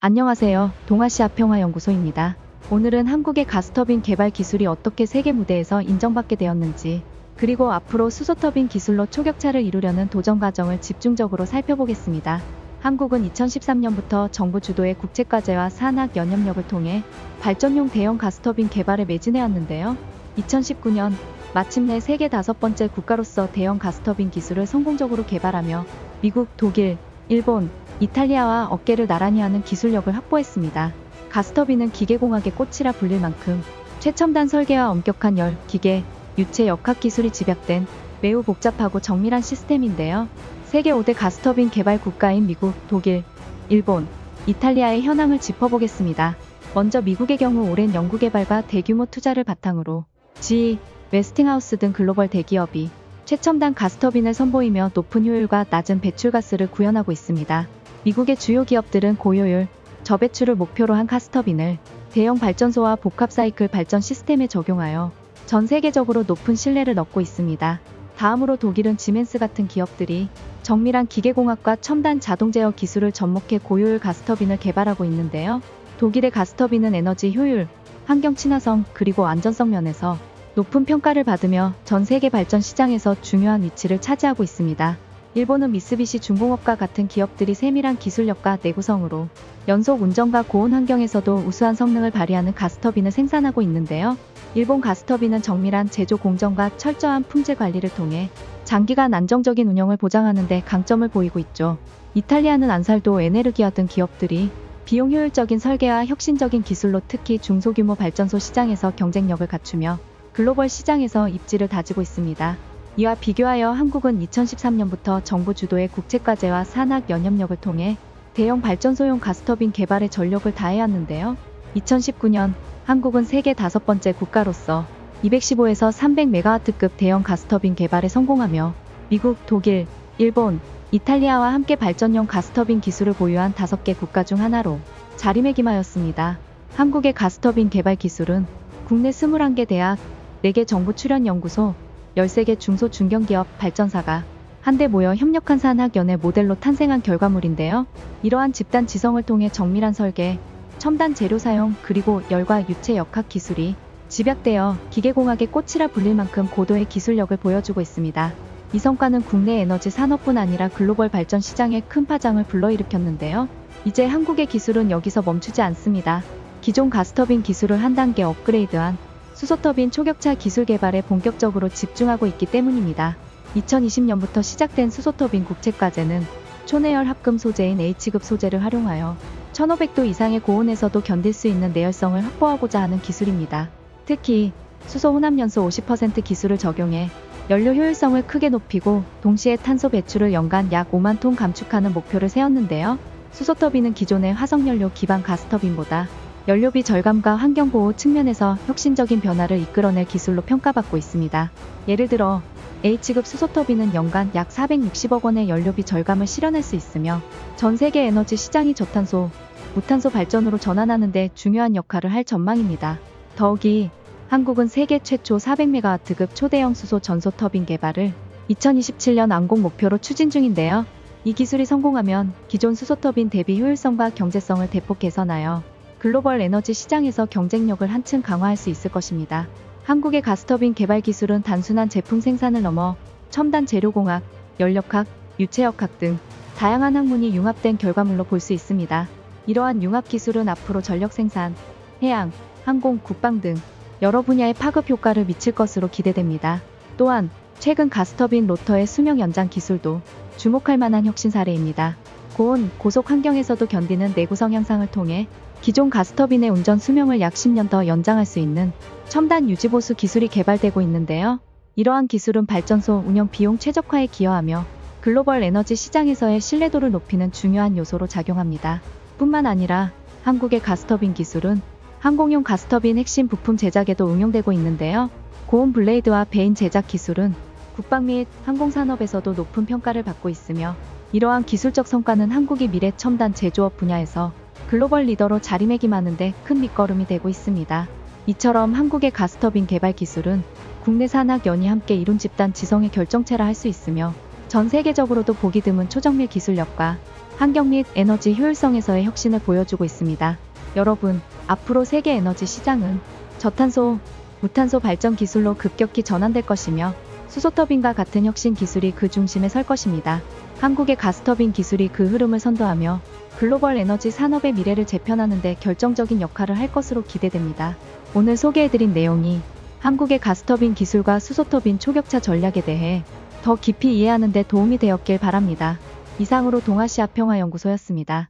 안녕하세요. 동아시아평화연구소입니다. 오늘은 한국의 가스터빈 개발 기술이 어떻게 세계 무대에서 인정받게 되었는지, 그리고 앞으로 수소터빈 기술로 초격차를 이루려는 도전 과정을 집중적으로 살펴보겠습니다. 한국은 2013년부터 정부 주도의 국제과제와 산학 연협력을 통해 발전용 대형 가스터빈 개발에 매진해왔는데요. 2019년 마침내 세계 5번째 국가로서 대형 가스터빈 기술을 성공적으로 개발하며 미국, 독일, 일본, 이탈리아와 어깨를 나란히 하는 기술력을 확보했습니다. 가스터빈은 기계공학의 꽃이라 불릴 만큼 최첨단 설계와 엄격한 열, 기계, 유체 역학 기술이 집약된 매우 복잡하고 정밀한 시스템인데요. 세계 5대 가스터빈 개발 국가인 미국, 독일, 일본, 이탈리아의 현황을 짚어보겠습니다. 먼저 미국의 경우 오랜 연구개발과 대규모 투자를 바탕으로 GE, 웨스팅하우스 등 글로벌 대기업이 최첨단 가스터빈을 선보이며 높은 효율과 낮은 배출가스를 구현하고 있습니다. 미국의 주요 기업들은 고효율, 저배출을 목표로 한 가스터빈을 대형 발전소와 복합 사이클 발전 시스템에 적용하여 전 세계적으로 높은 신뢰를 얻고 있습니다. 다음으로 독일은 지멘스 같은 기업들이 정밀한 기계공학과 첨단 자동 제어 기술을 접목해 고효율 가스터빈을 개발하고 있는데요. 독일의 가스터빈은 에너지 효율, 환경 친화성, 그리고 안전성 면에서 높은 평가를 받으며 전 세계 발전 시장에서 중요한 위치를 차지하고 있습니다. 일본은 미쓰비시 중공업과 같은 기업들이 세밀한 기술력과 내구성으로 연속 운전과 고온 환경에서도 우수한 성능을 발휘하는 가스터빈을 생산하고 있는데요. 일본 가스터빈은 정밀한 제조 공정과 철저한 품질 관리를 통해 장기간 안정적인 운영을 보장하는 데 강점을 보이고 있죠. 이탈리아는 안살도, 에네르기아 등 기업들이 비용 효율적인 설계와 혁신적인 기술로 특히 중소규모 발전소 시장에서 경쟁력을 갖추며 글로벌 시장에서 입지를 다지고 있습니다. 이와 비교하여 한국은 2013년부터 정부 주도의 국제과제와 산학 연협력을 통해 대형 발전소용 가스터빈 개발에 전력을 다해왔는데요. 2019년 한국은 세계 5번째 국가로서 215에서 300메가와트급 대형 가스터빈 개발에 성공하며 미국, 독일, 일본, 이탈리아와 함께 발전용 가스터빈 기술을 보유한 5개 국가 중 하나로 자리매김하였습니다. 한국의 가스터빈 개발 기술은 국내 21개 대학, 4개 정부 출연 연구소, 13개 중소 중견기업 발전사가 한데 모여 협력한 산학연의 모델로 탄생한 결과물인데요. 이러한 집단 지성을 통해 정밀한 설계, 첨단 재료 사용, 그리고 열과 유체 역학 기술이 집약되어 기계공학의 꽃이라 불릴 만큼 고도의 기술력을 보여주고 있습니다. 이 성과는 국내 에너지 산업뿐 아니라 글로벌 발전 시장에 큰 파장을 불러일으켰는데요. 이제 한국의 기술은 여기서 멈추지 않습니다. 기존 가스터빈 기술을 한 단계 업그레이드한 수소터빈 초격차 기술 개발에 본격적으로 집중하고 있기 때문입니다. 2020년부터 시작된 수소터빈 국제과제는 초내열 합금 소재인 H급 소재를 활용하여 1500도 이상의 고온에서도 견딜 수 있는 내열성을 확보하고자 하는 기술입니다. 특히 수소 혼합연소 50% 기술을 적용해 연료 효율성을 크게 높이고 동시에 탄소 배출을 연간 약 5만 톤 감축하는 목표를 세웠는데요. 수소터빈은 기존의 화석연료 기반 가스터빈보다 연료비 절감과 환경보호 측면에서 혁신적인 변화를 이끌어낼 기술로 평가받고 있습니다. 예를 들어 H급 수소터빈은 연간 약 460억 원의 연료비 절감을 실현할 수 있으며 전 세계 에너지 시장이 저탄소, 무탄소 발전으로 전환하는 데 중요한 역할을 할 전망입니다. 더욱이 한국은 세계 최초 400메가와트급 초대형 수소 전소터빈 개발을 2027년 완공 목표로 추진 중인데요. 이 기술이 성공하면 기존 수소터빈 대비 효율성과 경제성을 대폭 개선하여 글로벌 에너지 시장에서 경쟁력을 한층 강화할 수 있을 것입니다. 한국의 가스터빈 개발 기술은 단순한 제품 생산을 넘어 첨단 재료공학, 열역학, 유체역학 등 다양한 학문이 융합된 결과물로 볼 수 있습니다. 이러한 융합 기술은 앞으로 전력 생산, 해양, 항공, 국방 등 여러 분야에 파급 효과를 미칠 것으로 기대됩니다. 또한 최근 가스터빈 로터의 수명 연장 기술도 주목할 만한 혁신 사례입니다. 고온, 고속 환경에서도 견디는 내구성 향상을 통해 기존 가스터빈의 운전 수명을 약 10년 더 연장할 수 있는 첨단 유지보수 기술이 개발되고 있는데요. 이러한 기술은 발전소 운영 비용 최적화에 기여하며 글로벌 에너지 시장에서의 신뢰도를 높이는 중요한 요소로 작용합니다. 뿐만 아니라 한국의 가스터빈 기술은 항공용 가스터빈 핵심 부품 제작에도 응용되고 있는데요. 고온 블레이드와 베인 제작 기술은 국방 및 항공산업에서도 높은 평가를 받고 있으며 이러한 기술적 성과는 한국이 미래 첨단 제조업 분야에서 글로벌 리더로 자리매김하는 데 큰 밑거름이 되고 있습니다. 이처럼 한국의 가스터빈 개발 기술은 국내 산학연이 함께 이룬 집단 지성의 결정체라 할 수 있으며 전 세계적으로도 보기 드문 초정밀 기술력과 환경 및 에너지 효율성에서의 혁신을 보여주고 있습니다. 여러분, 앞으로 세계 에너지 시장은 저탄소, 무탄소 발전 기술로 급격히 전환될 것이며 수소터빈과 같은 혁신 기술이 그 중심에 설 것입니다. 한국의 가스터빈 기술이 그 흐름을 선도하며 글로벌 에너지 산업의 미래를 재편하는 데 결정적인 역할을 할 것으로 기대됩니다. 오늘 소개해드린 내용이 한국의 가스터빈 기술과 수소터빈 초격차 전략에 대해 더 깊이 이해하는 데 도움이 되었길 바랍니다. 이상으로 동아시아평화연구소였습니다.